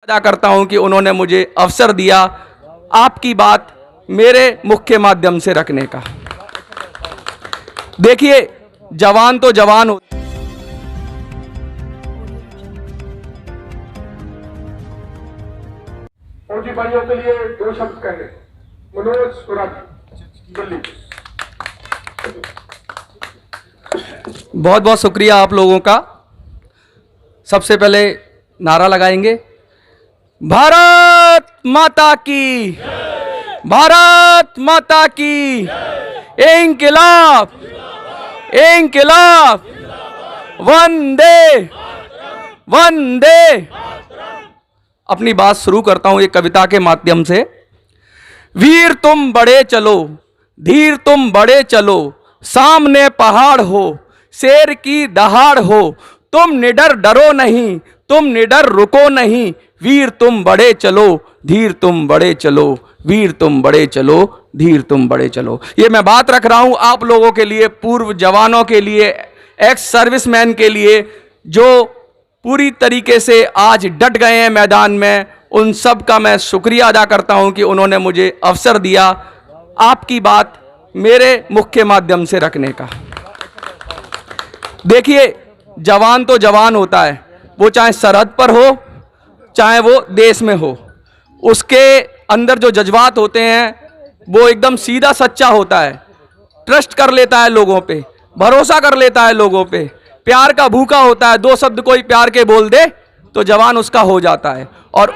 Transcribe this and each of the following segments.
अदा करता हूं कि उन्होंने मुझे अवसर दिया आपकी बात मेरे मुख के माध्यम से रखने का। देखिए, जवान तो जवान होते फौजी भाइयों के लिए दो शब्द कहें। मनोज सुराग, दिल्ली। बहुत बहुत शुक्रिया आप लोगों का। सबसे पहले नारा लगाएंगे, भारत माता की, भारत माता की, इंकिलाब, इंकिलाब, वंदे वंदे। अपनी बात शुरू करता हूं एक कविता के माध्यम से। वीर तुम बड़े चलो, धीर तुम बड़े चलो, सामने पहाड़ हो, शेर की दहाड़ हो, तुम निडर डरो नहीं, तुम निडर रुको नहीं, वीर तुम बड़े चलो, धीर तुम बड़े चलो, वीर तुम बड़े चलो, धीर तुम बड़े चलो। ये मैं बात रख रहा हूं आप लोगों के लिए, पूर्व जवानों के लिए, एक्स सर्विसमैन के लिए, जो पूरी तरीके से आज डट गए हैं मैदान में। उन सब का मैं शुक्रिया अदा करता हूं कि उन्होंने मुझे अवसर दिया आपकी बात मेरे मुख के माध्यम से रखने का। देखिए, जवान तो जवान होता है, वो चाहे सरहद पर हो चाहे वो देश में हो। उसके अंदर जो जज्बात होते हैं वो एकदम सीधा सच्चा होता है, ट्रस्ट कर लेता है लोगों पे, भरोसा कर लेता है लोगों पे, प्यार का भूखा होता है। दो शब्द कोई प्यार के बोल दे तो जवान उसका हो जाता है। और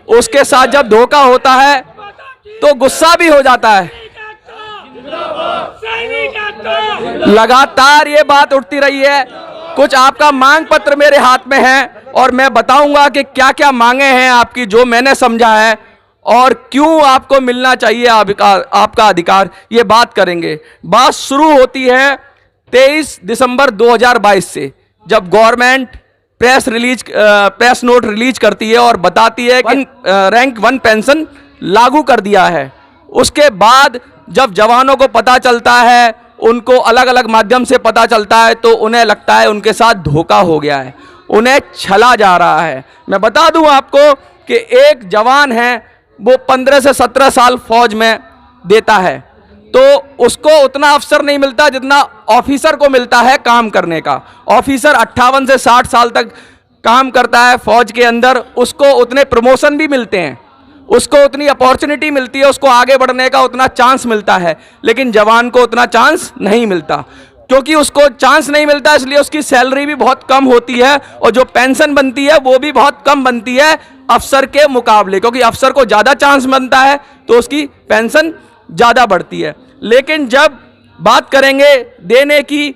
उसके साथ जब धोखा होता है तो गुस्सा भी हो जाता है। लगातार ये बात उठती रही है। कुछ आपका मांग पत्र मेरे हाथ में है और मैं बताऊंगा कि क्या क्या मांगे हैं आपकी, जो मैंने समझा है और क्यों आपको मिलना चाहिए आपका अधिकार, ये बात करेंगे। बात शुरू होती है 23 दिसंबर 2022 से, जब गवर्नमेंट प्रेस नोट रिलीज करती है और बताती है कि रैंक 1 पेंशन लागू कर दिया है। उसके बाद जब जवानों को पता चलता है, उनको अलग अलग माध्यम से पता चलता है, तो उन्हें लगता है उनके साथ धोखा हो गया है, उन्हें छला जा रहा है। मैं बता दूं आपको कि एक जवान है, वो 15 से 17 साल फौज में देता है, तो उसको उतना अवसर नहीं मिलता जितना ऑफिसर को मिलता है काम करने का। ऑफिसर 58 से 60 साल तक काम करता है फौज के अंदर, उसको उतने प्रमोशन भी मिलते हैं, उसको उतनी अपॉर्चुनिटी मिलती है, उसको आगे बढ़ने का उतना चांस मिलता है। लेकिन जवान को उतना चांस नहीं मिलता। क्योंकि उसको चांस नहीं मिलता, इसलिए उसकी सैलरी भी बहुत कम होती है और जो पेंशन बनती है वो भी बहुत कम बनती है अफसर के मुकाबले। क्योंकि अफसर को ज़्यादा चांस बनता है तो उसकी पेंशन ज़्यादा बढ़ती है। लेकिन जब बात करेंगे देने की,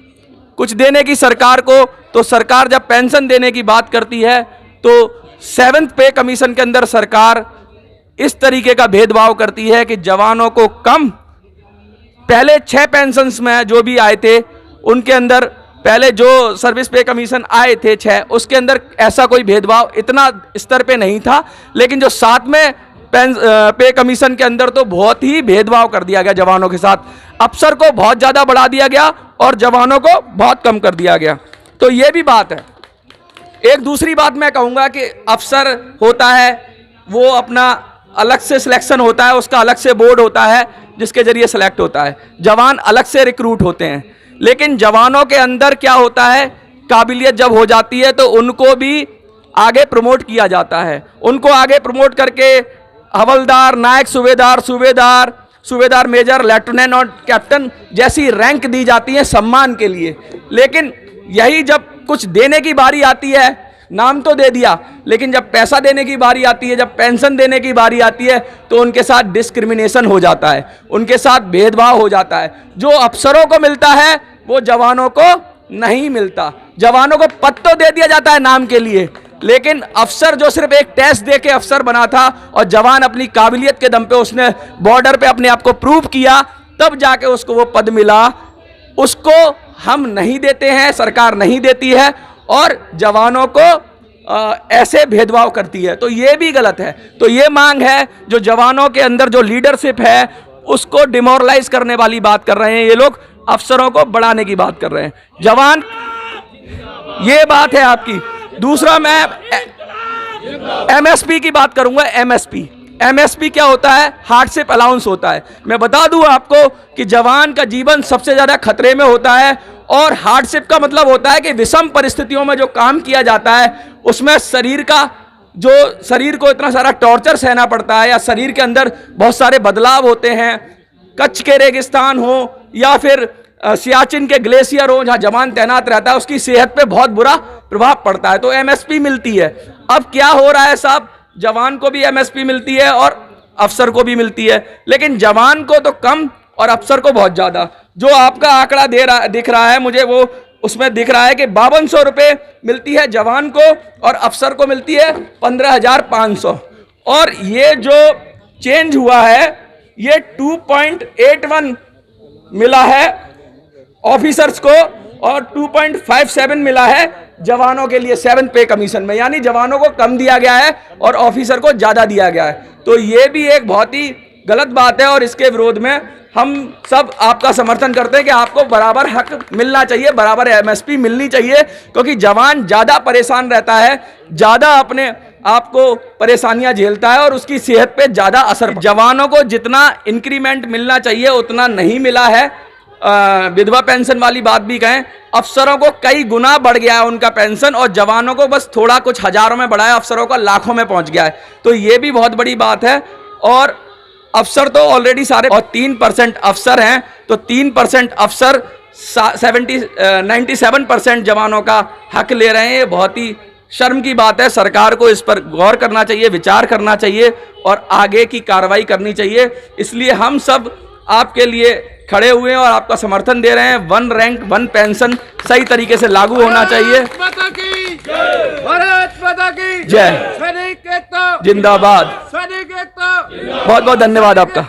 कुछ देने की सरकार को, तो सरकार जब पेंशन देने की बात करती है तो 7th पे कमीशन के अंदर सरकार इस तरीके का भेदभाव करती है कि जवानों को कम, पहले 6 पेंशन्स में जो भी आए थे उनके अंदर, पहले जो सर्विस पे कमीशन आए थे 6, उसके अंदर ऐसा कोई भेदभाव इतना स्तर पे नहीं था। लेकिन जो 7 में पे कमीशन के अंदर तो बहुत ही भेदभाव कर दिया गया जवानों के साथ। अफसर को बहुत ज़्यादा बढ़ा दिया गया और जवानों को बहुत कम कर दिया गया। तो ये भी बात है। एक दूसरी बात मैं कहूँगा कि अफसर होता है वो अपना अलग से सिलेक्शन होता है, उसका अलग से बोर्ड होता है जिसके जरिए सेलेक्ट होता है। जवान अलग से रिक्रूट होते हैं। लेकिन जवानों के अंदर क्या होता है, काबिलियत जब हो जाती है तो उनको भी आगे प्रमोट किया जाता है। उनको आगे प्रमोट करके हवलदार, नायक, सूबेदार मेजर, लेफ्टिनेंट और कैप्टन जैसी रैंक दी जाती है सम्मान के लिए। लेकिन यही जब कुछ देने की बारी आती है, नाम तो दे दिया, लेकिन जब पैसा देने की बारी आती है, जब पेंशन देने की बारी आती है, तो उनके साथ डिस्क्रिमिनेशन हो जाता है, उनके साथ भेदभाव हो जाता है। जो अफसरों को मिलता है वो जवानों को नहीं मिलता। जवानों को पद तो दे दिया जाता है नाम के लिए, लेकिन अफसर जो सिर्फ एक टेस्ट दे के अफसर बना था और जवान अपनी काबिलियत के दम पे उसने बॉर्डर पे अपने आप को प्रूव किया, तब जाके उसको वो पद मिला, उसको हम नहीं देते हैं, सरकार नहीं देती है और जवानों को ऐसे भेदभाव करती है। तो ये भी गलत है। तो ये मांग है, जो जवानों के अंदर जो लीडरशिप है उसको डिमोरलाइज करने वाली बात कर रहे हैं ये लोग, अफसरों को बढ़ाने की बात कर रहे हैं। जवान ये बात है आपकी। दूसरा मैं एमएसपी की बात करूंगा। एमएसपी क्या होता है? हार्डशिप अलाउंस होता है। मैं बता दूं आपको कि जवान का जीवन सबसे ज्यादा खतरे में होता है, और हार्डशिप का मतलब होता है कि विषम परिस्थितियों में जो काम किया जाता है उसमें शरीर को इतना सारा टॉर्चर सहना पड़ता है, या शरीर के अंदर बहुत सारे बदलाव होते हैं। कच्छ के रेगिस्तान हो या फिर सियाचिन के ग्लेशियर हो, जहां जवान तैनात रहता है, उसकी सेहत पे बहुत बुरा प्रभाव पड़ता है। तो एमएसपी मिलती है। अब क्या हो रहा है साहब, जवान को भी एमएसपी मिलती है और अफसर को भी मिलती है, लेकिन जवान को तो कम और अफसर को बहुत ज्यादा। जो आपका आंकड़ा दिख रहा है मुझे, वो उसमें दिख रहा है कि 5200 रुपये मिलती है जवान को और अफसर को मिलती है 15,500। और ये जो चेंज हुआ है, ये 2.81 मिला है ऑफिसर्स को और 2.57 मिला है जवानों के लिए 7 पे कमीशन में, यानी जवानों को कम दिया गया है और ऑफिसर को ज्यादा दिया गया है। तो ये भी एक बहुत ही गलत बात है, और इसके विरोध में हम सब आपका समर्थन करते हैं कि आपको बराबर हक मिलना चाहिए, बराबर एमएसपी मिलनी चाहिए, क्योंकि जवान ज्यादा परेशान रहता है, ज्यादा अपने आपको परेशानियां झेलता है और उसकी सेहत पे ज्यादा असर। जवानों को जितना इंक्रीमेंट मिलना चाहिए उतना नहीं मिला है। विधवा पेंशन वाली बात भी कहें, अफसरों को कई गुना बढ़ गया है उनका पेंशन, और जवानों को बस थोड़ा कुछ हजारों में बढ़ा है, अफसरों का लाखों में पहुंच गया है। तो ये भी बहुत बड़ी बात है। और अफसर तो ऑलरेडी सारे, और 3% अफसर हैं, तो 3% अफसर 97% जवानों का हक ले रहे हैं। ये बहुत ही शर्म की बात है। सरकार को इस पर गौर करना चाहिए, विचार करना चाहिए और आगे की कार्रवाई करनी चाहिए। इसलिए हम सब आपके लिए खड़े हुए हैं और आपका समर्थन दे रहे हैं। 1 रैंक 1 पेंशन सही तरीके से लागू होना चाहिए। भारत माता की जय। सैनिक एकता जिंदाबाद। सैनिक एकता। बहुत बहुत धन्यवाद आपका।